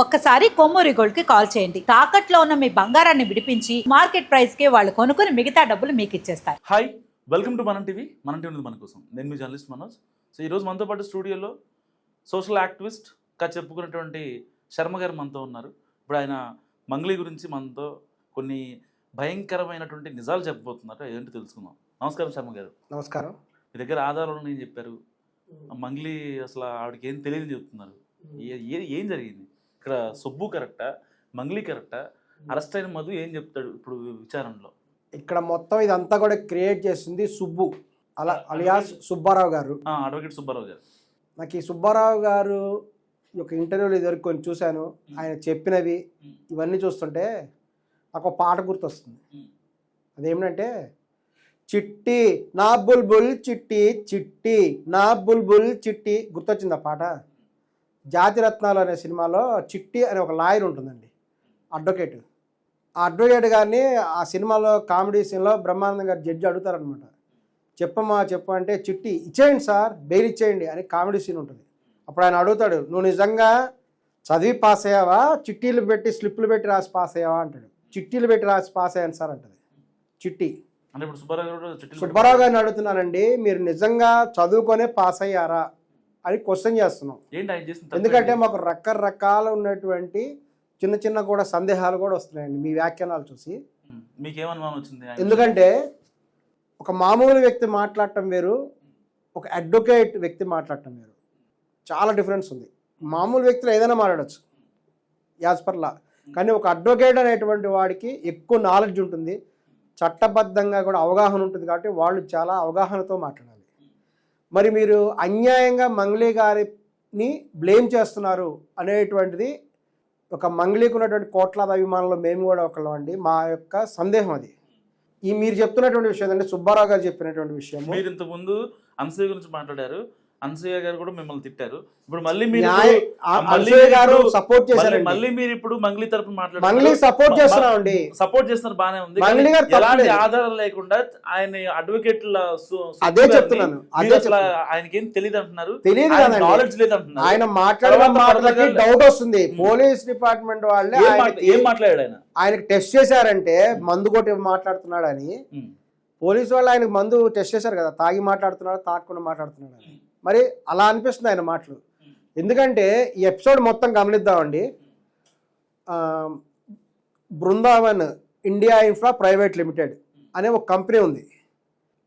ఒక్కసారి కొమ్మూరి గోల్డ్ కి కాల్ చేయండి. తాకట్లో ఉన్న మీ బంగారాన్ని విడిపించి మార్కెట్ ప్రైస్ కి వాళ్ళు కొనుక్కుని మిగతా డబ్బులు మీకు ఇచ్చేస్తారు. హాయ్, వెల్కమ్ టు మనం టీవీ. మన టీవీ మన కోసం నేను మీ జర్నలిస్ట్ మనోజ్. సో ఈరోజు మనతో పాటు స్టూడియోలో సోషల్ యాక్టివిస్ట్గా చెప్పుకున్నటువంటి శర్మ గారు మనతో ఉన్నారు. ఇప్పుడు ఆయన మంగ్లీ గురించి మనతో కొన్ని భయంకరమైనటువంటి నిజాలు చెప్పబోతున్నారు. ఏంటి తెలుసుకుందాం. నమస్కారం శర్మ గారు. నమస్కారం. మీ దగ్గర ఆధారాలు ఏం చెప్పారు? మంగ్లీ అసలు ఆవిడకి ఏం తెలియని చెప్తున్నారు. ఏం జరిగింది ఇక్కడ? సుబ్బు కరెక్టా, మంగ్లీ కరెక్టా, అరెస్ట్ అయిన మధు ఏం చెప్తాడు ఇప్పుడు విచారణలో? ఇక్కడ మొత్తం ఇదంతా కూడా క్రియేట్ చేసింది సుబ్బు, అలియాస్ సుబ్బారావు గారు, అడ్వకేట్ సుబ్బారావు గారు. నాకు ఈ సుబ్బారావు గారు ఒక ఇంటర్వ్యూలు ఇదివరకు కొన్ని చూశాను. ఆయన చెప్పినవి ఇవన్నీ చూస్తుంటే నాకు ఒక పాట గుర్తొస్తుంది. అదేమిటంటే, చిట్టి నా బుల్బుల్ చిట్టి చిట్టి నా బుల్బుల్ చిట్టి. గుర్తొచ్చింది ఆ పాట. జాతిరత్నాలు అనే సినిమాలో చిట్టి అనే ఒక లాయర్ ఉంటుందండి, అడ్వకేట్. ఆ అడ్వకేట్ గారిని ఆ సినిమాలో కామెడీ సీన్లో బ్రహ్మానందం గారు జడ్జి అడుగుతారనమాట, చెప్పమ్మా చెప్పు అంటే, చిట్టి ఇచ్చేయండి సార్, బెయిల్ ఇచ్చేయండి అని కామెడీ సీన్ ఉంటుంది. అప్పుడు ఆయన అడుగుతాడు, నువ్వు నిజంగా చదివి పాస్ అయ్యావా, చిట్టీలు పెట్టి స్లిప్లు పెట్టి రాసి పాస్ అయ్యావా అంటాడు. చిట్టీలు పెట్టి రాసి పాస్ అయ్యాను సార్ అంటది చిట్టి. అంటే ఇప్పుడు సుబ్బారావు గారిని అడుగుతున్నానండి, మీరు నిజంగా చదువుకొనే పాస్ అయ్యారా అని క్వశ్చన్ చేస్తున్నాం. ఎందుకంటే మాకు రకరకాల ఉన్నటువంటి చిన్న చిన్న కూడా సందేహాలు కూడా వస్తున్నాయండి మీ వ్యాఖ్యానాలు చూసి. మీకేమనుమానం వచ్చింది? ఎందుకంటే ఒక మామూలు వ్యక్తి మాట్లాడటం వేరు, ఒక అడ్వకేట్ వ్యక్తి మాట్లాడటం వేరు. చాలా డిఫరెన్స్ ఉంది. మామూలు వ్యక్తులు ఏదైనా మాట్లాడచ్చు యాజ్ పర్ లా, కానీ ఒక అడ్వకేట్ అనేటువంటి వాడికి ఎక్కువ నాలెడ్జ్ ఉంటుంది, చట్టబద్ధంగా కూడా అవగాహన ఉంటుంది. కాబట్టి వాళ్ళు చాలా అవగాహనతో మాట్లాడాలి. మరి మీరు అన్యాయంగా మంగ్లీ గారిని బ్లేమ్ చేస్తున్నారు అనేటువంటిది ఒక మంగ్లీకి ఉన్నటువంటి కోట్లాది అభిమానులు మేము కూడా ఒకళ్ళం అండి. మా యొక్క సందేహం అది. ఈ మీరు చెప్తున్నటువంటి విషయం అంటే సుబ్బారావు గారు చెప్పినటువంటి విషయం. మీరు ఇంతకుముందు అనసూయ గురించి మాట్లాడారు, అనసూయ గారు కూడా మిమ్మల్ని తిట్టారు. ఇప్పుడు మళ్ళీ మీరు గారు సపోర్ట్ చేశారు. మళ్ళీ మీరు ఇప్పుడు మంగ్లీ తరపున మాట్లాడారు. మంగ్లీ సపోర్ట్ చేస్తున్నామండి. సపోర్ట్ చేస్తున్నారు, బానే ఉంది. మంగ్లీ గారు ఎలాంటి ఆధారాలు లేకుండా ఆయన అడ్వకేట్ల అదే చెప్తున్నాను, ఆయనకి ఏం తెలియదు అంటున్నారు. తెలియదు కదండి, నాలెడ్జ్ లేదు అంటున్నారు. ఆయన మాట్లాడే డౌట్ వస్తుంది. పోలీస్ డిపార్ట్మెంట్ వాళ్ళే ఏం మాట్లాడాడు ఆయన? ఆయనకి టెస్ట్ చేశారంటే మందు కొట్టి మాట్లాడుతున్నాడు అని. పోలీసు వాళ్ళు ఆయనకు మందు టెస్ట్ చేశారు కదా, తాగి మాట్లాడుతున్నాడు తాగకుండా మాట్లాడుతున్నాడు అని. మరి అలా అనిపిస్తుంది ఆయన మాటలు. ఎందుకంటే ఈ ఎపిసోడ్ మొత్తం గమనిద్దామండి. Brindavan India infra private limited అనే ఒక కంపెనీ ఉంది.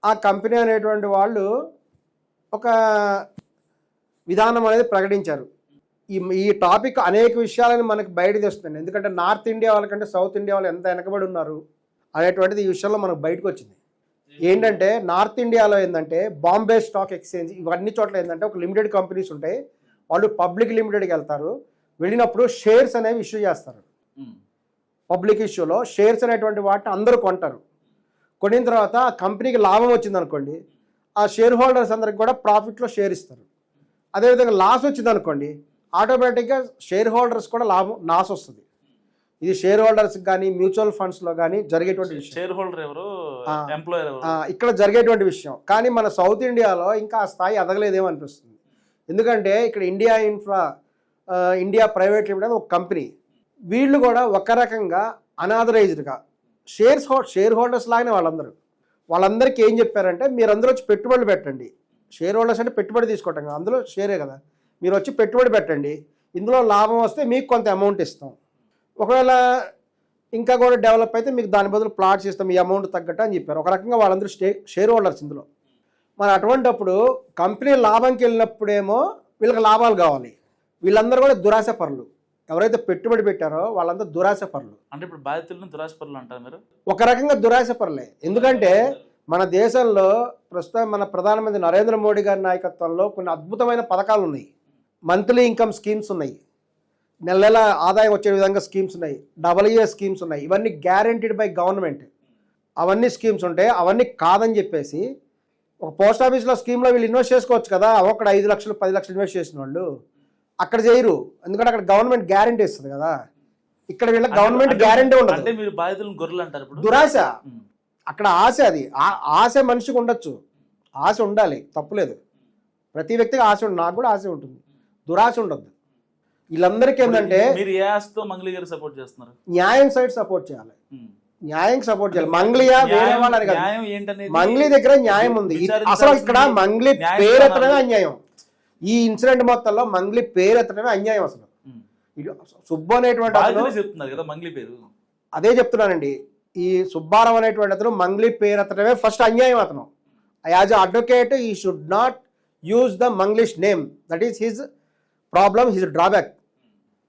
ఆ కంపెనీ అనేటువంటి వాళ్ళు ఒక విధానం అనేది ప్రకటించారు. ఈ టాపిక్ అనేక విషయాలను మనకు బయట తెస్తుంది. ఎందుకంటే నార్త్ ఇండియా వాళ్ళకంటే సౌత్ ఇండియా వాళ్ళు ఎంత వెనకబడి ఉన్నారు అనేటువంటిది ఈ విషయంలో మనకు బయటకు వచ్చింది. ఏంటంటే నార్త్ ఇండియాలో ఏంటంటే బాంబే స్టాక్ ఎక్స్చేంజ్ ఇవన్నీ చోట్ల ఏంటంటే ఒక లిమిటెడ్ కంపెనీస్ ఉంటాయి. వాళ్ళు పబ్లిక్ లిమిటెడ్కి వెళ్తారు. వెళ్ళినప్పుడు షేర్స్ అనేవి ఇష్యూ చేస్తారు. పబ్లిక్ ఇష్యూలో షేర్స్ అనేటువంటి వాటిని అందరూ కొంటారు. కొనిన తర్వాత ఆ కంపెనీకి లాభం వచ్చింది అనుకోండి, ఆ షేర్ హోల్డర్స్ అందరికి కూడా ప్రాఫిట్లో షేర్ ఇస్తారు. అదేవిధంగా లాస్ వచ్చింది అనుకోండి, ఆటోమేటిక్గా షేర్ హోల్డర్స్ కూడా లాస్ వస్తుంది. ఇది షేర్ హోల్డర్స్ కానీ మ్యూచువల్ ఫండ్స్లో కానీ జరిగేటువంటి విషయం. షేర్ హోల్డర్ ఎవరు, ఎంప్లాయర్ ఎవరు, ఇక్కడ జరిగేటువంటి విషయం. కానీ మన సౌత్ ఇండియాలో ఇంకా ఆ స్థాయి ఎదగలేదేమో అనిపిస్తుంది. ఎందుకంటే ఇక్కడ ఇండియా ప్రైవేట్ లిమిటెడ్ ఒక కంపెనీ, వీళ్ళు కూడా ఒక రకంగా అనాథరైజ్డ్గా షేర్ హోల్డర్స్ లాగానే వాళ్ళందరికీ ఏం చెప్పారంటే, మీరు అందరూ వచ్చి పెట్టుబడులు పెట్టండి. షేర్ హోల్డర్స్ అంటే పెట్టుబడి తీసుకోవటం కదా, అందులో షేరే కదా, మీరు వచ్చి పెట్టుబడి పెట్టండి, ఇందులో లాభం వస్తే మీకు కొంత అమౌంట్ ఇస్తాం, ఒకవేళ ఇంకా కూడా డెవలప్ అయితే మీకు దాని బదులు ప్లాట్స్ ఇస్తాం ఈ అమౌంట్ తగ్గట్టు అని చెప్పారు. ఒక రకంగా వాళ్ళందరూ షేర్ హోల్డర్స్ ఇందులో. మరి అటువంటిప్పుడు కంపెనీ లాభంకి వెళ్ళినప్పుడేమో వీళ్ళకి లాభాలు కావాలి. వీళ్ళందరూ కూడా దురాశ పరులు. ఎవరైతే పెట్టుబడి పెట్టారో వాళ్ళంతా దురాశ పరులు. అంటే ఇప్పుడు బాధితులను దురాశ పరులు అంటారు మీరు? ఒక రకంగా దురాశ పరులే. ఎందుకంటే మన దేశంలో ప్రస్తుతం మన ప్రధానమంత్రి నరేంద్ర మోడీ గారి నాయకత్వంలో కొన్ని అద్భుతమైన పథకాలు ఉన్నాయి. మంత్లీ ఇన్కమ్ స్కీమ్స్ ఉన్నాయి, నెల నెల ఆదాయం వచ్చే విధంగా స్కీమ్స్ ఉన్నాయి, AA స్కీమ్స్ ఉన్నాయి. ఇవన్నీ గ్యారెంటీడ్ బై గవర్నమెంట్. అవన్నీ స్కీమ్స్ ఉంటాయి. అవన్నీ కాదని చెప్పేసి ఒక పోస్ట్ ఆఫీస్లో స్కీమ్లో వీళ్ళు ఇన్వెస్ట్ చేసుకోవచ్చు కదా, అక్కడ 5 లక్షలు 10 లక్షలు ఇన్వెస్ట్ చేసిన వాళ్ళు అక్కడ చేయరు. ఎందుకంటే అక్కడ గవర్నమెంట్ గ్యారెంటీ ఇస్తుంది కదా, ఇక్కడ వీళ్ళకి గవర్నమెంట్ గ్యారెంటీ ఉండదు. అంటే మీరు బాధితులను గొర్రెలు అంటారు. దురాశ. అక్కడ ఆశ, అది ఆశ మనిషికి ఉండొచ్చు, ఆశ ఉండాలి, తప్పులేదు. ప్రతి వ్యక్తికి ఆశ ఉంటుంది, నాకు కూడా ఆశ ఉంటుంది, దురాశ ఉండద్దు. వీళ్ళందరికీ ఏంటంటే మీరు ఏ ఆస్తితో మంగ్లీ గారు సపోర్ట్ చేస్తున్నారు? న్యాయం సైడ్ సపోర్ట్ చేయాలి, న్యాయం సపోర్ట్ చేయాలి. మంగ్లీయా వేరే వాళ్ళని కాదు, న్యాయం ఏంటనేది మంగ్లీ దగ్గర న్యాయం ఉంది. అసలు ఇక్కడ మంగ్లీ పేరెత్తడమే అన్యాయం. ఈ ఇన్సిడెంట్ మొత్తంలో మంగ్లీ పేరెత్తడమే అన్యాయం. అసలు సుబ్బు అనేటువంటి అతను చెప్తున్నారు కదా మంగ్లీ పేరు, అదే చెప్తున్నానండి. ఈ సుబ్బారావు అనేటువంటి అతను మంగ్లీ పేరెత్తడమే ఫస్ట్ అన్యాయం. అతను as advocate he should not use the Mangli's name. That is his problem, his drawback.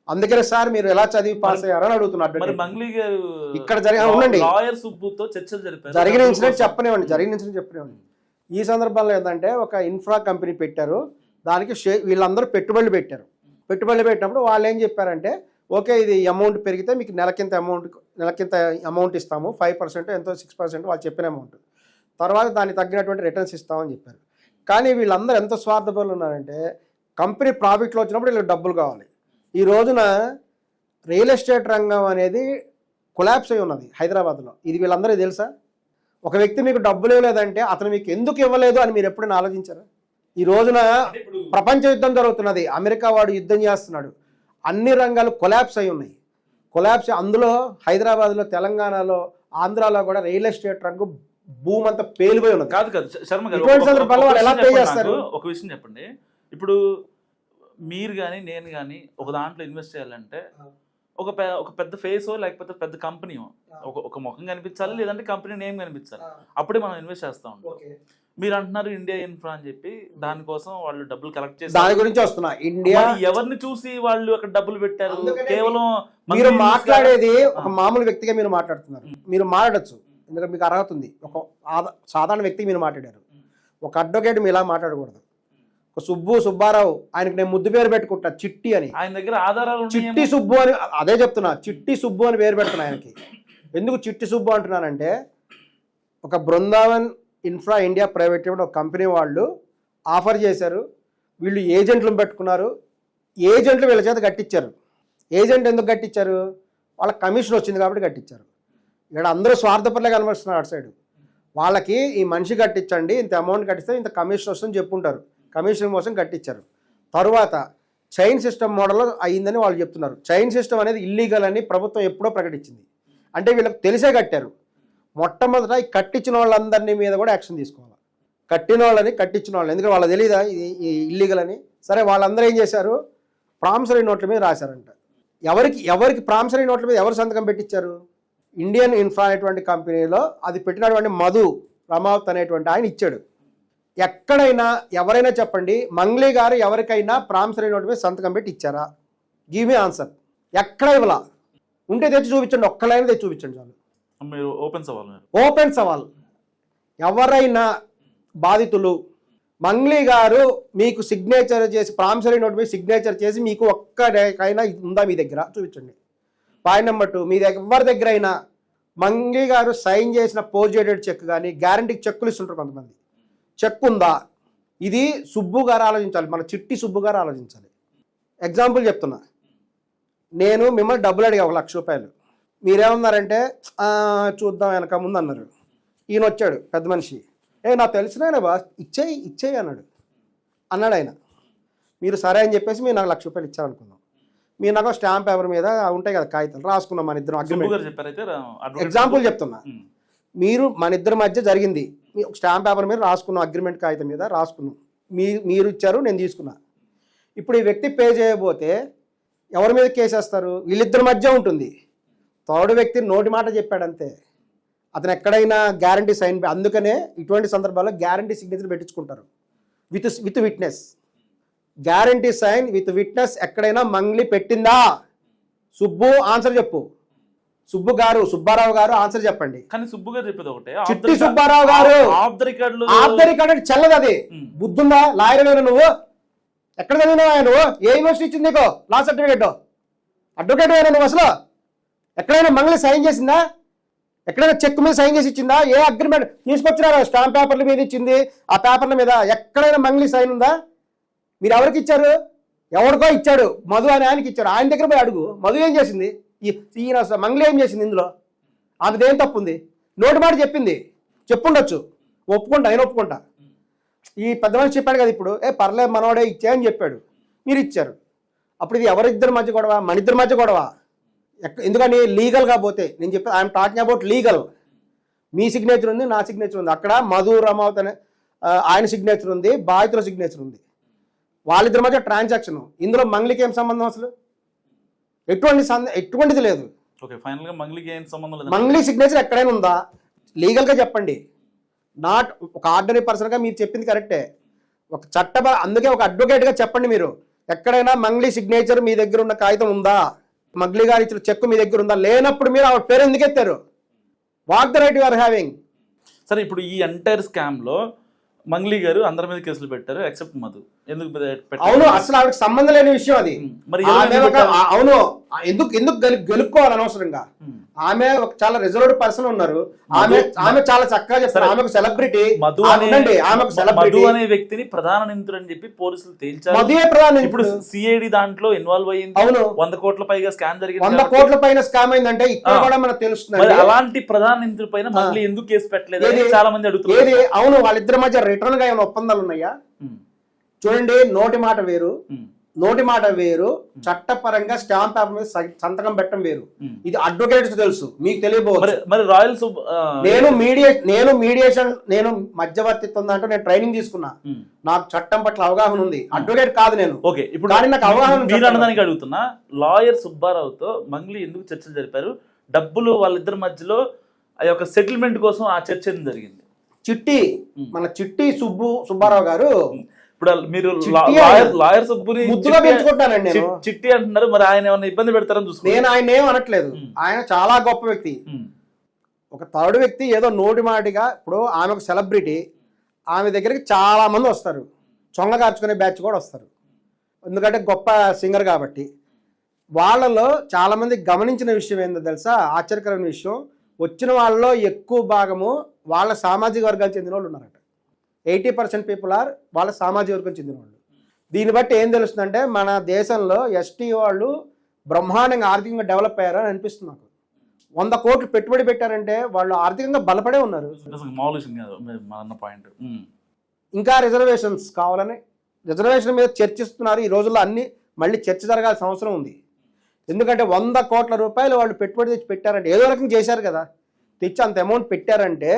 అందుకనే సార్ మీరు ఎలా చదివి పాస్ అయ్యారని అడుగుతున్నారు. ఇక్కడ ఉండండి, జరిగిన ఇన్సిడెంట్ చెప్పనివ్వండి. ఈ సందర్భంలో ఏంటంటే ఒక ఇన్ఫ్రా కంపెనీ పెట్టారు, దానికి వీళ్ళందరూ పెట్టుబడులు పెట్టినప్పుడు వాళ్ళు ఏం చెప్పారంటే ఓకే ఇది అమౌంట్ పెరిగితే మీకు నెలకింత అమౌంట్ ఇస్తాము, 5% ఎంతో 6% వాళ్ళు చెప్పిన అమౌంట్, తర్వాత దానికి తగ్గినటువంటి రిటర్న్స్ ఇస్తామని చెప్పారు. కానీ వీళ్ళందరూ ఎంత స్వార్థపరులు ఉన్నారంటే కంపెనీ ప్రాఫిట్లో వచ్చినప్పుడు వీళ్ళకి డబ్బులు కావాలి. ఈ రోజున రియల్ ఎస్టేట్ రంగం అనేది కొలాప్స్ అయి ఉన్నది హైదరాబాద్లో. ఇది వీళ్ళందరూ తెలుసా? ఒక వ్యక్తి మీకు డబ్బులు ఇవ్వలేదంటే అతను మీకు ఎందుకు ఇవ్వలేదు అని మీరు ఎప్పుడైనా ఆలోచించారా? ఈ రోజున ప్రపంచ యుద్ధం జరుగుతున్నది, అమెరికా వాడు యుద్ధం చేస్తున్నాడు, అన్ని రంగాలు కొలాప్స్ అయి ఉన్నాయి. అందులో హైదరాబాద్లో, తెలంగాణలో, ఆంధ్రాలో కూడా రియల్ ఎస్టేట్ రంగం భూమి అంతా పేలిపోయి ఉన్నది. కాదు శర్మ గారు, ఎలా పే చేస్తారు? ఒక విషయం చెప్పండి. ఇప్పుడు మీరు కానీ నేను కానీ ఒక దాంట్లో ఇన్వెస్ట్ చేయాలంటే ఒక పెద్ద ఫేసో లేకపోతే పెద్ద కంపెనీయో ఒక ముఖం కనిపించాలి, లేదంటే కంపెనీ నేమ్ కనిపించాలి, అప్పుడే మనం ఇన్వెస్ట్ చేస్తా ఉంటాం. మీరు అంటున్నారు ఇండియా ఇన్ఫ్రా అని చెప్పి, దానికోసం వాళ్ళు డబ్బులు కలెక్ట్ చేసి దాని గురించి వస్తున్నా. ఇండియా ఎవరిని చూసి వాళ్ళు అక్కడ డబ్బులు పెట్టారు? కేవలం మీరు మాట్లాడేది ఒక మామూలు వ్యక్తిగా మీరు మాట్లాడుతున్నారు. మీరు మాట్లాడచ్చు, ఎందుకంటే మీకు అర్హత ఉంది. ఒక సాధారణ వ్యక్తికి మీరు మాట్లాడారు. ఒక అడ్వకేట్ మీరు ఇలా మాట్లాడకూడదు. ఒక సుబ్బారావు, ఆయనకి నేను ముద్దు పేరు పెట్టుకుంటా చిట్టి అని, ఆయన దగ్గర ఆధారాలు చిట్టి సుబ్బు అని, అదే చెప్తున్నా, చిట్టి సుబ్బు అని పేరు పెడుతున్నా ఆయనకి. ఎందుకు చిట్టి సుబ్బు అంటున్నానంటే ఒక Brindavan infra India private limited ఒక కంపెనీ వాళ్ళు ఆఫర్ చేశారు, వీళ్ళు ఏజెంట్లను పెట్టుకున్నారు, ఏజెంట్లు వీళ్ళ చేత కట్టించారు. ఏజెంట్ ఎందుకు కట్టించారు? వాళ్ళ కమిషన్ వచ్చింది కాబట్టి కట్టించారు. ఇక్కడ అందరూ స్వార్థపరులే కనిపిస్తున్నారు అటు సైడ్. వాళ్ళకి ఈ మనిషి కట్టించండి, ఇంత అమౌంట్ కట్టిస్తే ఇంత కమిషన్ వస్తుందని చెప్పుంటారు, కమిషన్ కోసం కట్టించారు. తరువాత చైన్ సిస్టమ్ మోడల్లో అయ్యిందని వాళ్ళు చెప్తున్నారు. చైన్ సిస్టమ్ అనేది ఇల్లీగల్ అని ప్రభుత్వం ఎప్పుడో ప్రకటించింది. అంటే వీళ్ళకి తెలిసే కట్టారు. మొట్టమొదట ఈ కట్టించిన వాళ్ళందరినీ మీద కూడా యాక్షన్ తీసుకోవాలి. కట్టిన వాళ్ళని, కట్టించిన వాళ్ళని, ఎందుకంటే వాళ్ళకి తెలియదా ఇది ఇల్లీగల్ అని? సరే, వాళ్ళందరూ ఏం చేశారు? ప్రామిసరీ నోట్ల మీద రాశారంట. ఎవరికి ప్రామిసరీ నోట్ల మీద ఎవరు సంతకం పెట్టించారు? ఇండియన్ ఇన్ఫ్రా అనేటువంటి కంపెనీలో అది పెట్టినటువంటి మధు రమావత్ అనేటువంటి ఆయన ఇచ్చాడు. ఎక్కడైనా ఎవరైనా చెప్పండి, మంగ్లీ గారు ఎవరికైనా ప్రామిసరీ నోట్ మీద సంతకం పెట్టి ఇచ్చారా? Give me answer. ఎక్కడ ఇవ్వాల? ఉంటే తెచ్చి చూపించండి, ఒక్కలైనా తెచ్చి చూపించండి చాలు. ఓపెన్ సవాల్. ఎవరైనా బాధితులు మంగ్లీ గారు మీకు సిగ్నేచర్ చేసి, ప్రామిసరీ నోట్ మీద సిగ్నేచర్ చేసి మీకు ఒక్కడైనా ఉందా మీ దగ్గర? చూపించండి. పాయింట్ నెంబర్ 2, మీ దగ్గర ఎవరి దగ్గర అయినా మంగ్లీ గారు సైన్ చేసిన పోస్టెడ్ చెక్ కానీ, గ్యారంటీకి చెక్కులు ఇస్తుంటారు కొంతమంది, చెక్ ఉందా? ఇది సుబ్బు గారు ఆలోచించాలి, మన చిట్టి సుబ్బు గారు ఆలోచించాలి. ఎగ్జాంపుల్ చెప్తున్నా, నేను మిమ్మల్ని డబ్బులు అడిగా 1,00,000 రూపాయలు. మీరేమన్నారంటే చూద్దాం వెనక ముందు అన్నారు. ఈయన వచ్చాడు పెద్ద మనిషి, నాకు తెలిసిన బా ఇచ్చేయి అన్నాడు ఆయన. మీరు సరే అని చెప్పేసి మీరు నాకు 1,00,000 రూపాయలు ఇచ్చారనుకుందాం. మీరు నాకు స్టాంప్ పేపర్ మీద ఉంటాయి కదా కాగితాలు, రాసుకున్నాం మన ఇద్దరం అగ్రిమెంట్. ఎగ్జాంపుల్ చెప్తున్నా, మీరు మన ఇద్దరి మధ్య జరిగింది, స్టాంప్ పేపర్ మీద రాసుకున్నాం, అగ్రిమెంట్ కాగితం మీద రాసుకున్నాం, మీరు ఇచ్చారు, నేను తీసుకున్నా. ఇప్పుడు ఈ వ్యక్తి పే చేయబోతే ఎవరి మీద కేసేస్తారు? వీళ్ళిద్దరి మధ్య ఉంటుంది. థర్డ్ వ్యక్తి నోటి మాట చెప్పాడంతే, అతను ఎక్కడైనా గ్యారంటీ సైన్. అందుకనే ఇటువంటి సందర్భాల్లో గ్యారంటీ సిగ్నేచర్ పెట్టించుకుంటారు with witness. Guarantee sign with witness ఎక్కడైనా మంగ్లీ పెట్టిందా? సుబ్బు ఆన్సర్ చెప్పు. సుబ్బారావు గారు ఆన్సర్ చెప్పండి. కానీ సుబ్బు గారు చెప్పేది ఒకటే, చిట్టి సుబ్బారావు గారు ఆఫ్ ద రికార్డ్ చెల్లదు. అది బుద్ధుందా? లాయర్ నువ్వు ఎక్కడ చదివినావా? నువ్వు ఏ యూనివర్సిటీ ఇచ్చింది నీకు లా సర్టిఫికేట్? అడ్వకేట్ అయినా నువ్వు అసలు ఎక్కడైనా మంగ్లీ సైన్ చేసిందా? ఎక్కడైనా చెక్ మీద సైన్ చేసి ఇచ్చిందా? ఏ అగ్రిమెంట్ తీసుకొచ్చినారా? స్టాంప్ పేపర్ల మీద ఇచ్చింది, ఆ పేపర్ల మీద ఎక్కడైనా మంగ్లీ సైన్ ఉందా? మీరు ఎవరికి ఇచ్చారు? ఎవరికో ఇచ్చాడు, మధు అని ఆయనకి ఇచ్చాడు. ఆయన దగ్గర పోయి అడుగు, మధు ఏం చేసింది, ఈయన మంగ్లీ ఏం చేసింది ఇందులో? ఆమెదేం తప్పు ఉంది? నోటి మాట చెప్పింది, చెప్పుండొచ్చు, ఒప్పుకుంటా, నేను ఒప్పుకుంటా. ఈ పెద్ద మనిషి చెప్పాడు కదా ఇప్పుడు, పర్లేదు మనోడే ఇచ్చా అని చెప్పాడు, మీరు ఇచ్చారు. అప్పుడు ఇది ఎవరిద్దరి మధ్య గొడవ? మన ఇద్దరి మధ్య గొడవ. ఎందుకని లీగల్గా పోతే నేను చెప్పి I'm talking about legal. Me signature ఉంది, నా సిగ్నేచర్ ఉంది, అక్కడ మధు రమావత్ అనే ఆయన సిగ్నేచర్ ఉంది, బాధితుల సిగ్నేచర్ ఉంది, వాళ్ళిద్దరి మధ్య ట్రాన్సాక్షన్. ఇందులో మంగ్లీకి ఏం సంబంధం అసలు? ఎటువంటిది లేదు. ఓకే, ఫైనల్ గా మంగ్లీకి ఏం సంబంధం లేదు. మంగ్లీ సిగ్నేచర్ ఎక్కడైనా ఉందా? లీగల్గా చెప్పండి. నాట్ ఒక ఆర్డినరీ పర్సన్గా మీరు చెప్పింది కరెక్టే. ఒక అందుకే ఒక అడ్వకేట్గా చెప్పండి. మీరు ఎక్కడైనా మంగ్లీ సిగ్నేచర్ మీ దగ్గర ఉన్న కాగితం ఉందా? మంగ్లీ గారు ఇచ్చిన చెక్ మీ దగ్గర ఉందా? లేనప్పుడు మీరు ఆవిడ పేరు ఎందుకు ఎత్తారు? What the right you are having? సరే, ఇప్పుడు ఈ ఎంటైర్ స్కామ్ లో మంగ్లీ గారు అందరి మీద కేసులు పెట్టారు ఎక్సెప్ట్ మధు. ఎందుకు పెట్టారు? అవును, అసలు ఆవిడకి సంబంధం లేని విషయం అది. మరి అవును, ఎందుకు గెలుపుకోవాలి అనవసరంగా? ఆమె ఒక చాలా రిజర్వ్డ్ పర్సన్ ఉన్నారు. ఆమె చాలా చక్కగా చెప్తారు. ఆమె ఒక సెలబ్రిటీ. మధు అనే వ్యక్తిని ప్రధాన నిందితుడు అని చెప్పి పోలీసులు తేల్చారు. మధువే ప్రధాన. ఇప్పుడు సిఐడి దాంట్లో ఇన్వాల్వ్ అయ్యింది. అవును, 100 కోట్ల పైగా స్కామ్ జరిగింది. 100 కోట్ల పైన స్కామ్ అయిందంటే ఇక్కడ కూడా మనకు తెలుస్తుంది. అలాంటి ప్రధాన నిందితుడి పైన మళ్ళీ ఎందుకు కేసు పెట్టలేదు చాలా మంది అడుగుతున్నారు. అవును, వాళ్ళిద్దరి మధ్య రిటర్న్ గా ఏమైనా ఒప్పందాలు ఉన్నాయా? చూడండి, నోటి మాట వేరు, చట్టపరంగా స్టాంప్ పేపర్ మీద సంతకం పెట్టడం వేరు. ఇది అడ్వకేట్స్ తెలుసు, మీకు తెలియబోదు. మరి రాయల్స్ నేను మధ్యవర్తిత్వం దాంట్లో నేను ట్రైనింగ్ తీసుకున్నా. నాకు చట్టం పట్ల అవగాహన ఉంది. అడ్వకేట్ కాదు నేను. ఓకే, ఇప్పుడు నాకు అవగాహన మీరు అన్నదానికి అడుగుతున్నా, లాయర్ సుబ్బారావుతో మంగ్లీ ఎందుకు చర్చలు జరిపారు? డబ్బులు వాళ్ళిద్దరి మధ్యలో ఆ యొక్క సెటిల్మెంట్ కోసం ఆ చర్చ జరిగింది. మన చిట్టి సుబ్బారావు గారు ఇప్పుడు మీరు లాయర్ సుబ్బుని ముద్దుగా పెంచుకుంటానండి నేను. చిట్టి అంటున్నారు, మరి ఆయన ఏమన్నా ఇబ్బంది పెడతారని చూసుకుని నేను ఆయన ఏం అనట్లేదు. ఆయన చాలా గొప్ప వ్యక్తి, ఒక థర్డ్ వ్యక్తి. ఏదో నోటి మాటిగా ఇప్పుడు ఆమె ఒక సెలబ్రిటీ, ఆమె దగ్గరికి చాలా మంది వస్తారు, చొంగ కార్చుకునే బ్యాచ్ కూడా వస్తారు, ఎందుకంటే గొప్ప సింగర్ కాబట్టి. వాళ్ళలో చాలా మంది గమనించిన విషయం ఏంటో తెలుసా? ఆశ్చర్యకరమైన విషయం, వచ్చిన వాళ్ళలో ఎక్కువ భాగము వాళ్ళ సామాజిక వర్గాలు చెందిన వాళ్ళు ఉన్నారట. 80% పీపుల్ ఆర్ వాళ్ళ సామాజిక వర్గం చెందిన వాళ్ళు. దీన్ని బట్టి ఏం తెలుస్తుందంటే మన దేశంలో ఎస్టీ వాళ్ళు బ్రహ్మాండంగా ఆర్థికంగా డెవలప్ అయ్యారని అనిపిస్తుంది నాకు. 100 కోట్లు పెట్టుబడి పెట్టారంటే వాళ్ళు ఆర్థికంగా బలపడే ఉన్నారు. ఇంకా రిజర్వేషన్స్ కావాలని రిజర్వేషన్ మీద చర్చిస్తున్నారు. ఈ రోజుల్లో అన్ని మళ్ళీ చర్చ జరగాల్సిన అవసరం ఉంది. ఎందుకంటే 100 కోట్ల రూపాయలు వాళ్ళు పెట్టుబడి తెచ్చి పెట్టారంటే ఏదో రకంగా చేశారు కదా, తెచ్చి అంత అమౌంట్ పెట్టారంటే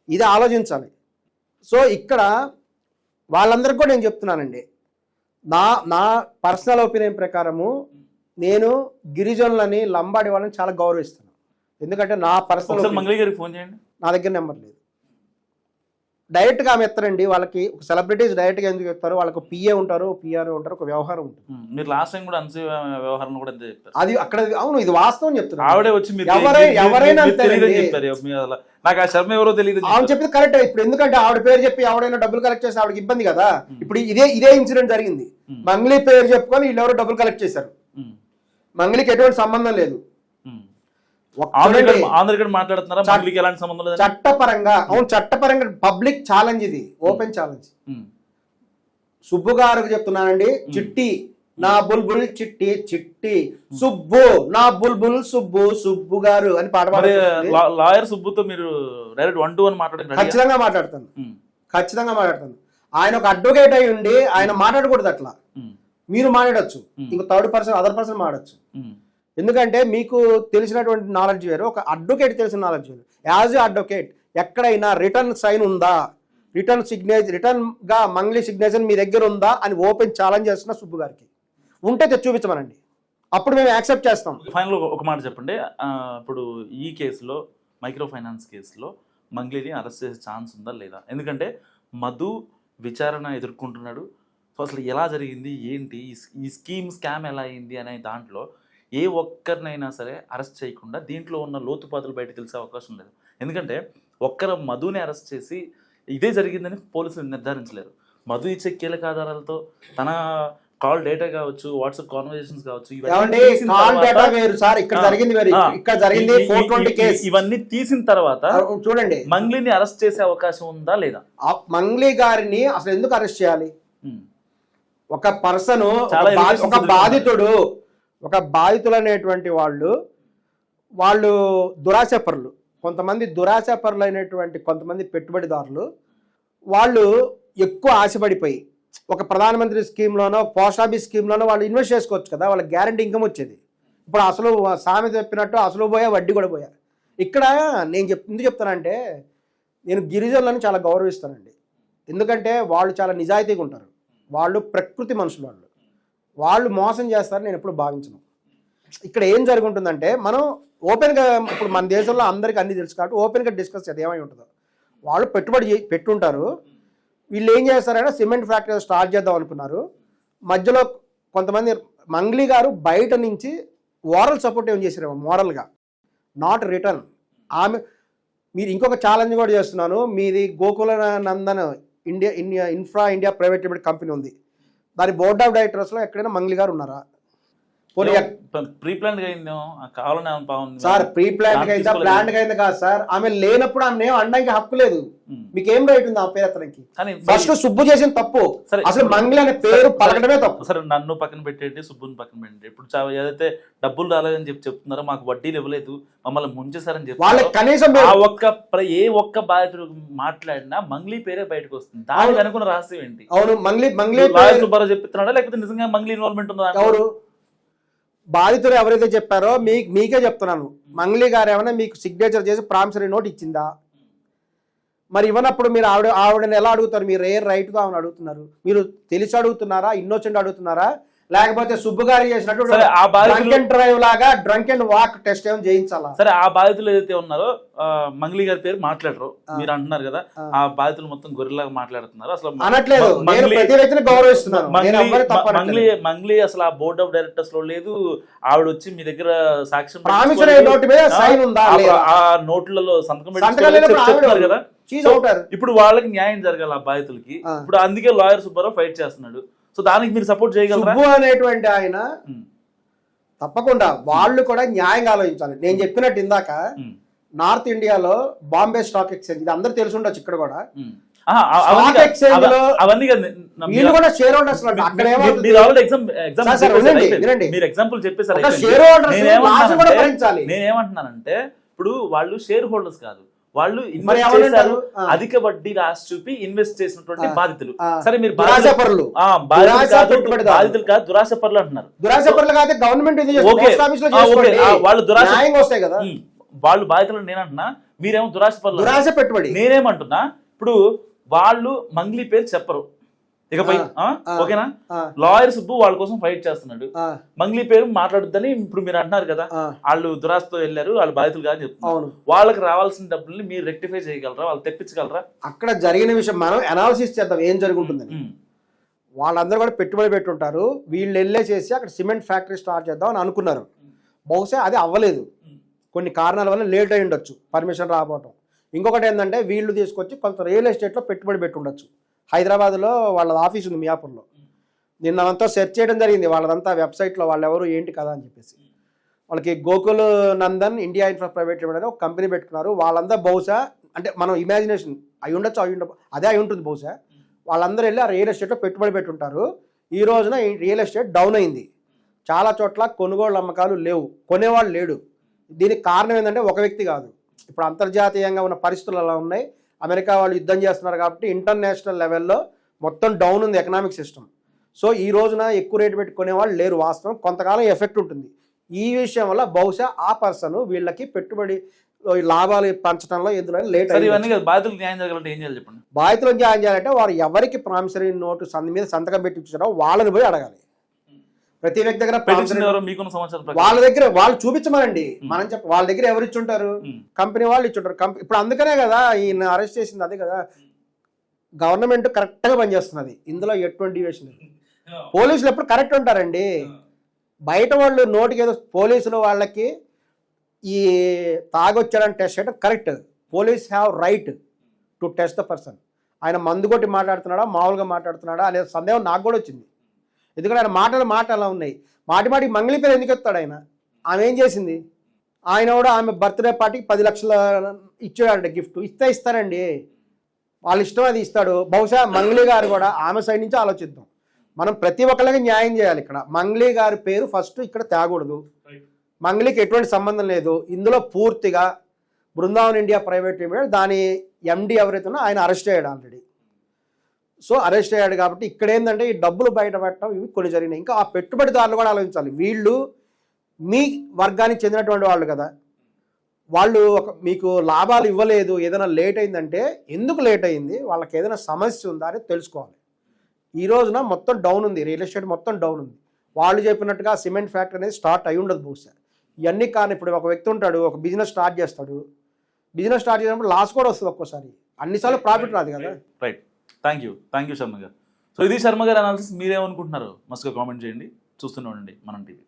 ఇది ఆలోచించాలి. సో ఇక్కడ వాళ్ళందరికీ కూడా నేను చెప్తున్నానండి, నా పర్సనల్ ఒపీనియన్ ప్రకారము నేను గిరిజనులని, లంబాడి వాళ్ళని చాలా గౌరవిస్తాను. ఎందుకంటే నా పర్సనల్ మంగ్లీ గారికి ఫోన్ చేయండి, నా దగ్గర నెంబర్ లేదు. డైరెక్ట్గా ఆమె ఎత్తారండి. వాళ్ళకి ఒక సెలబ్రిటీస్ డైరెక్ట్గా ఎందుకు ఎత్తారు? వాళ్ళకు పిఏ ఉంటారు, పిఆర్ ఉంటారు, ఒక వ్యవహారం ఉంటుంది. మీరు లాస్ట్ టైం కూడా అన్సీ వ్యవహారం కూడా చెప్పారు. అది అక్కడ అవును, ఇది వాస్తవం చెప్తున్నారు. ఆవిడే వచ్చి ఎవరైనా నాకు ఆ శర్మ ఎవరో తెలియదు. ఆమె చెప్పింది కరెక్ట్. ఇప్పుడు ఎందుకంటే ఆవిడ పేరు చెప్పి ఎవడైనా డబ్బులు కలెక్ట్ చేస్తే ఆవిడకి ఇబ్బంది కదా. ఇప్పుడు ఇదే ఇన్సిడెంట్ జరిగింది. మంగ్లీ పేరు చెప్పుకొని వీళ్ళెవరో డబ్బులు కలెక్ట్ చేశారు. మంగ్లీకి ఎటువంటి సంబంధం లేదు. చట్టపరంగా అవును, చట్టపరంగా పబ్లిక్ ఛాలెంజ్, ఇది ఓపెన్ ఛాలెంజ్. సుబ్బు గారికి చెప్తున్నానండి, చిట్టి నా బుల్బుల్ చిట్టి చిట్టి సుబ్బు నా బుల్బుల్ సుబ్బు సుబ్బు గారు అని పాట పాడారు. లాయర్ సుబ్బుతో మీరు డైరెక్ట్ 1-to-1 మాట్లాడారు? ఖచ్చితంగా మాట్లాడతాను. ఆయన ఒక అడ్వకేట్ అయి ఉండి ఆయన మాట్లాడకూడదు అట్లా. మీరు మాట్లాడచ్చు, ఇంకో అదర్ పర్సన్ మాట్లాడచ్చు. ఎందుకంటే మీకు తెలిసినటువంటి నాలెడ్జ్ వేరు, ఒక అడ్వకేట్ తెలిసిన నాలెడ్జ్ వేరు. యాజ్ ఏ అడ్వకేట్ ఎక్కడైనా రిటర్న్ సైన్ ఉందా, రిటర్న్ గా మంగ్లీ సిగ్నేచర్ మీ దగ్గర ఉందా అని ఓపెన్ ఛాలెంజ్ చేస్తున్న సుబ్బు గారికి. ఉంటే తెచ్చి చూపించమనండి, అప్పుడు మేము యాక్సెప్ట్ చేస్తాం. ఫైనల్ ఒక మాట చెప్పండి, ఇప్పుడు ఈ కేసులో మైక్రో ఫైనాన్స్ కేసులో మంగ్లీని అరెస్ట్ చేసే ఛాన్స్ ఉందా లేదా? ఎందుకంటే మధు విచారణ ఎదుర్కొంటున్నాడు. సో అసలు ఎలా జరిగింది ఏంటి, ఈ స్కామ్ ఎలా అయింది అనే దాంట్లో ఏ ఒక్కరినైనా సరే అరెస్ట్ చేయకుండా దీంట్లో ఉన్న లోతుపాతులు బయట తెలిసే అవకాశం లేదు. ఎందుకంటే ఒక్కరు మధుని అరెస్ట్ చేసి ఇదే జరిగిందని పోలీసులు నిర్ధారించలేరు. మధు ఇచ్చే కీలక ఆధారాలతో తన కాల్ డేటా కావచ్చు, వాట్సాప్ కాన్వర్జేషన్స్ కావచ్చు, ఇవన్నీ తీసిన తర్వాత చూడండి మంగ్లీని అరెస్ట్ చేసే అవకాశం ఉందా లేదా? మంగ్లీ గారిని అసలు ఎందుకు అరెస్ట్ చేయాలి? ఒక పర్సన్, ఒక బాధితులు అనేటువంటి వాళ్ళు దురాశపరులు, కొంతమంది దురాశపరులు అయినటువంటి కొంతమంది పెట్టుబడిదారులు, వాళ్ళు ఎక్కువ ఆశపడిపోయి ఒక ప్రధానమంత్రి స్కీమ్లోనో పోస్ట్ ఆఫీస్ స్కీమ్లోనో వాళ్ళు ఇన్వెస్ట్ చేసుకోవచ్చు కదా, వాళ్ళకి గ్యారంటీ ఇన్కమ్ వచ్చేది. ఇప్పుడు అసలు సామెత చెప్పినట్టు అసలు పోయా వడ్డీ కూడా పోయా. ఇక్కడ నేను ఎందుకు చెప్తానంటే నేను గిరిజనులను చాలా గౌరవిస్తానండి. ఎందుకంటే వాళ్ళు చాలా నిజాయితీగా ఉంటారు, వాళ్ళు ప్రకృతి మనుషులు, వాళ్ళు మోసం చేస్తారని నేను ఎప్పుడు భావించను. ఇక్కడ ఏం జరుగుతుందంటే మనం ఓపెన్గా ఇప్పుడు మన దేశంలో అందరికీ అన్నీ తెలుసు కాబట్టి ఓపెన్గా డిస్కస్ చేద్దాం ఏమై ఉంటుందో. వాళ్ళు పెట్టుబడి పెట్టుంటారు, వీళ్ళు ఏం చేస్తారంటే సిమెంట్ ఫ్యాక్టరీ స్టార్ట్ చేద్దాం అనుకున్నారు. మధ్యలో కొంతమంది మంగ్లీ గారు బయట నుంచి ఓరల్ సపోర్ట్ ఏం చేశారు, మోరల్గా నాట్ రిటర్న్. ఆమె మీరు ఇంకొక ఛాలెంజ్ కూడా చేస్తున్నాను, మీది Gokula Nandan infra India private limited company ఉంది, దాని బోర్డ్ ఆఫ్ డైరెక్టర్స్లో ఎక్కడైనా మంగ్లీ గారు ఉన్నారా? ప్రీ ప్లాన్ కావాలని సార్ ప్రీ ప్లాన్ అయిందా ప్లాన్ అయిందా కాదు సార్, ఆమె లేనప్పుడు ఆమె ఏం అనడానికి హక్కు లేదు. మీకేం రైట్ ఉంది ఆ పేరు అతనికి? ఫస్ట్ సుబ్బు చేసిన తప్పు, అసలు మంగ్లీ అనే పేరు పలకడమే తప్పు. సరే నన్ను పక్కన పెట్టేటి, సుబ్బుని పక్కన పెట్టండి. ఇప్పుడు ఏదైతే డబ్బులు రాలేదని చెప్తున్నారో, మాకు వడ్డీలు ఇవ్వలేదు, మమ్మల్ని ముంచేసారని చెప్పి వాళ్ళకి కనీసం ఏ ఒక్క బాధితుడు మాట్లాడినా మంగ్లీ పేరే బయటకు వస్తుంది. దానికి అనుకున్న రహస్యం ఏంటి? అవును, మంగ్లీ సుబ్బారావు చెప్తున్నాడా లేకపోతే నిజంగా మంగ్లీ ఇన్వాల్వ్మెంట్ ఉందా? ఎవరు బాధితులు ఎవరైతే చెప్పారో మీకే చెప్తున్నాను, మంగ్లీ గారు ఏమైనా మీకు సిగ్నేచర్ చేసి ప్రామిసరీ నోట్ ఇచ్చిందా? మరి ఇవ్వనప్పుడు మీరు ఆవిడని ఎలా అడుగుతారు? మీరు ఏ రైట్గా ఆమెను అడుగుతున్నారు? మీరు తెలిసి అడుగుతున్నారా, ఇన్నోసెంట్ అడుగుతున్నారా, లేకపోతే సుబ్బు గారు చేసినట్టు డ్రంక్ అండ్ డ్రైవ్ లాగా డ్రంక్ అండ్ వాక్ టెస్ట్ ఏమైనా చేయించాలా? సరే, ఆ బాధితులు ఏదైతే ఉన్నారో మంగ్లీ గారి పేరు మాట్లాడరు మీరు అంటున్నారు కదా, ఆ బాధితులు మొత్తం గొర్రెలాగా మాట్లాడుతున్నారు. అసలు అనట్లేదు, ప్రతి వ్యక్తిని గౌరవిస్తున్నాను. మంగ్లీ అసలు ఆ బోర్డ్ ఆఫ్ డైరెక్టర్స్ లో లేదు. ఆవిడ వచ్చి మీ దగ్గర సాక్ష్యం ఆ నోట్లలో సంతకం చెప్తున్నారు కదా. ఇప్పుడు వాళ్ళకి న్యాయం జరగాలి ఆ బాధితులకి. ఇప్పుడు అందుకే లాయర్ సుబ్బారావు ఫైట్ చేస్తున్నాడు. సో దానికి మీరు సపోర్ట్ చేయగలరా? సుబ్బు అనేటువంటి ఆయన తప్పకుండా వాళ్ళు కూడా న్యాయంగా ఆలోచించాలి. నేను చెప్పినట్టు ఇందాక నార్త్ ఇండియాలో బాంబే స్టాక్ ఎక్స్చేంజ్, ఇది అందరూ తెలిసి ఉండొచ్చు. ఇక్కడ కూడా ఎక్స్చేంజ్ లో వీళ్ళు కూడా షేర్ హోల్డర్స్. అక్కడ ఎగ్జాంపుల్ చెప్పేసారు. నేనేమంటున్నానంటే ఇప్పుడు వాళ్ళు షేర్ హోల్డర్స్ కాదు, వాళ్ళు ఇన్వెస్ట్ చేశారు, అధిక వడ్డీ రాసి చూపి ఇన్వెస్ట్ చేసినటువంటి బాధితులు. సరే, మీరు బాధితులు కాదు దురాశపరులు అంటున్నారు. దురాశపరులు కాదు, గవర్నమెంట్ వాళ్ళు దురాశ వస్తాయి కదా, వాళ్ళు బాధితులు. నేనంటున్నా మీరేమో దురాశపరులు, దురాశ పెట్టుబడి. నేనేమంటున్నా ఇప్పుడు వాళ్ళు మంగ్లీ పేరు చెప్పరు ఇకపై, ఓకేనా? లాయర్ సుబ్బు వాళ్ళ కోసం ఫైట్ చేస్తున్నాడు, మంగ్లీ పేరు మాట్లాడుద్దని ఇప్పుడు మీరు అంటున్నారు కదా. వాళ్ళు దురాశతో వెళ్ళారు, వాళ్ళు బాధితులు కాదని చెప్తున్నారు. వాళ్ళకి రావాల్సిన డబ్బుల్ని మీరు రెక్టిఫై చేయగలరా? వాళ్ళు తెప్పించగలరా? అక్కడ జరిగిన విషయం మనం అనాలిసిస్ చేద్దాం, ఏం జరుగుతుందని. వాళ్ళందరూ కూడా పెట్టుబడి పెట్టుంటారు, వీళ్ళు వెళ్ళేసేసి అక్కడ సిమెంట్ ఫ్యాక్టరీ స్టార్ట్ చేద్దాం అని అనుకున్నారు. బహుశా అది అవ్వలేదు, కొన్ని కారణాల వల్ల లేట్ అయి ఉండొచ్చు, పర్మిషన్ రాకపోవటం. ఇంకొకటి ఏంటంటే వీళ్ళు తీసుకొచ్చి కొంత రియల్ ఎస్టేట్లో పెట్టుబడి పెట్టుండొచ్చు. హైదరాబాద్లో వాళ్ళ ఆఫీస్ ఉంది, మియాపూర్లో. నిన్నంతా సెర్చ్ చేయడం జరిగింది వాళ్ళదంతా వెబ్సైట్లో, వాళ్ళు ఎవరు ఏంటి కదా అని చెప్పేసి. వాళ్ళకి Gokul Nandan India infra private limited ఒక కంపెనీ పెట్టుకున్నారు. వాళ్ళంతా బహుశా అంటే మనం ఇమాజినేషన్ అయి ఉండొచ్చు, అదే అయి ఉంటుంది బహుశా. వాళ్ళందరూ వెళ్ళి ఆ రియల్ ఎస్టేట్లో పెట్టుబడి పెట్టుంటారు. ఈ రోజున రియల్ ఎస్టేట్ డౌన్ అయింది, చాలా చోట్ల కొనుగోలు అమ్మకాలు లేవు, కొనేవాళ్ళు లేడు. దీనికి కారణం ఏంటంటే ఒక వ్యక్తి కాదు, ఇప్పుడు అంతర్జాతీయంగా ఉన్న పరిస్థితులు అలా ఉన్నాయి. అమెరికా వాళ్ళు యుద్ధం చేస్తున్నారు కాబట్టి ఇంటర్నేషనల్ లెవెల్లో మొత్తం డౌన్ ఉంది ఎకనామిక్ సిస్టమ్. సో ఈ రోజున ఎక్కువ రేటు పెట్టుకునే వాళ్ళు లేరు. వాస్తవం కొంతకాలం ఎఫెక్ట్ ఉంటుంది. ఈ విషయం వల్ల బహుశా ఆ పర్సన్ వీళ్ళకి పెట్టుబడి లాభాలు పంచడంలో ఎందులో లేట్ అయింది. బాధితులకు న్యాయం జరగాలంటే ఏం చేయాలి చెప్పండి? బాధితులకు న్యాయం చేయాలంటే వారు ఎవరికి ప్రామిసరీ నోటు మీద సంతకం పెట్టి ఇచ్చారో వాళ్ళని పోయి అడగాలి. ప్రతి వ్యక్తి దగ్గర వాళ్ళ దగ్గర వాళ్ళు చూపించమనండి, మనం చెప్ప వాళ్ళ దగ్గర ఎవరు ఇచ్చుంటారు? కంపెనీ వాళ్ళు ఇచ్చుంటారు. ఇప్పుడు అందుకనే కదా ఈయన అరెస్ట్ చేసింది, అదే కదా. గవర్నమెంట్ కరెక్ట్గా పనిచేస్తున్నది, ఇందులో ఎటువంటి డివియేషన్ లేదు. పోలీసులు ఎప్పుడు కరెక్ట్ ఉంటారండి, బయట వాళ్ళు నోటికి ఏదో. పోలీసులు వాళ్ళకి ఈ తాగొచ్చాడని టెస్ట్ చేయడం correct. Police have right to test the person. ఆయన మందు కొట్టి మాట్లాడుతున్నాడా మామూలుగా మాట్లాడుతున్నాడా అనే సందేహం నాకు కూడా వచ్చింది. ఎందుకంటే ఆయన మాటలు అలా ఉన్నాయి. మాటికి మంగ్లీ పేరు ఎందుకు ఎత్తాడు ఆయన? ఆమె ఏం చేసింది? ఆయన కూడా ఆమె బర్త్డే పార్టీకి 10 లక్షలు ఇచ్చాడంటే గిఫ్ట్. ఇస్తారండి, వాళ్ళ ఇష్టం, అది ఇస్తాడు. బహుశా మంగ్లీ గారు కూడా ఆమె సైడ్ నుంచి ఆలోచిద్దాం. మనం ప్రతి ఒక్కరికి న్యాయం చేయాలి. ఇక్కడ మంగ్లీ గారి పేరు ఫస్ట్ ఇక్కడ తేకూడదు. మంగ్లీకి ఎటువంటి సంబంధం లేదు ఇందులో. పూర్తిగా బృందావన్ ఇండియా ప్రైవేట్ లిమిటెడ్ దాని ఎండి ఎవరైతే ఉన్నా ఆయన అరెస్ట్ అయ్యాడు ఆల్రెడీ. సో అరెస్ట్ అయ్యాడు కాబట్టి ఇక్కడ ఏంటంటే ఈ డబ్బులు బయటపడటం ఇవి కొన్ని జరిగినాయి. ఇంకా ఆ పెట్టుబడిదారులు కూడా ఆలోచించాలి. వీళ్ళు మీ వర్గానికి చెందినటువంటి వాళ్ళు కదా, వాళ్ళు మీకు లాభాలు ఇవ్వలేదు, ఏదైనా లేట్ అయిందంటే ఎందుకు లేట్ అయింది, వాళ్ళకి ఏదైనా సమస్య ఉందా అని తెలుసుకోవాలి. ఈ రోజున మొత్తం డౌన్ ఉంది, రియల్ ఎస్టేట్ మొత్తం డౌన్ ఉంది. వాళ్ళు చెప్పినట్టుగా సిమెంట్ ఫ్యాక్టరీ అనేది స్టార్ట్ అయి ఉండదు బహుశా. ఇవన్నీ కానీ ఇప్పుడు ఒక వ్యక్తి ఉంటాడు, ఒక బిజినెస్ స్టార్ట్ చేస్తాడు, బిజినెస్ స్టార్ట్ చేసినప్పుడు లాస్ కూడా వస్తుంది ఒక్కోసారి, అన్నిసార్లు ప్రాఫిట్ రాదు కదా. రైట్, థ్యాంక్ యూ శర్మ గారు. సో ఇది శర్మ గారు అనాలిసిస్. మీరేమనుకుంటున్నారు మస్తుగా కామెంట్ చేయండి. చూస్తూనే ఉండండి మనం టీవీ.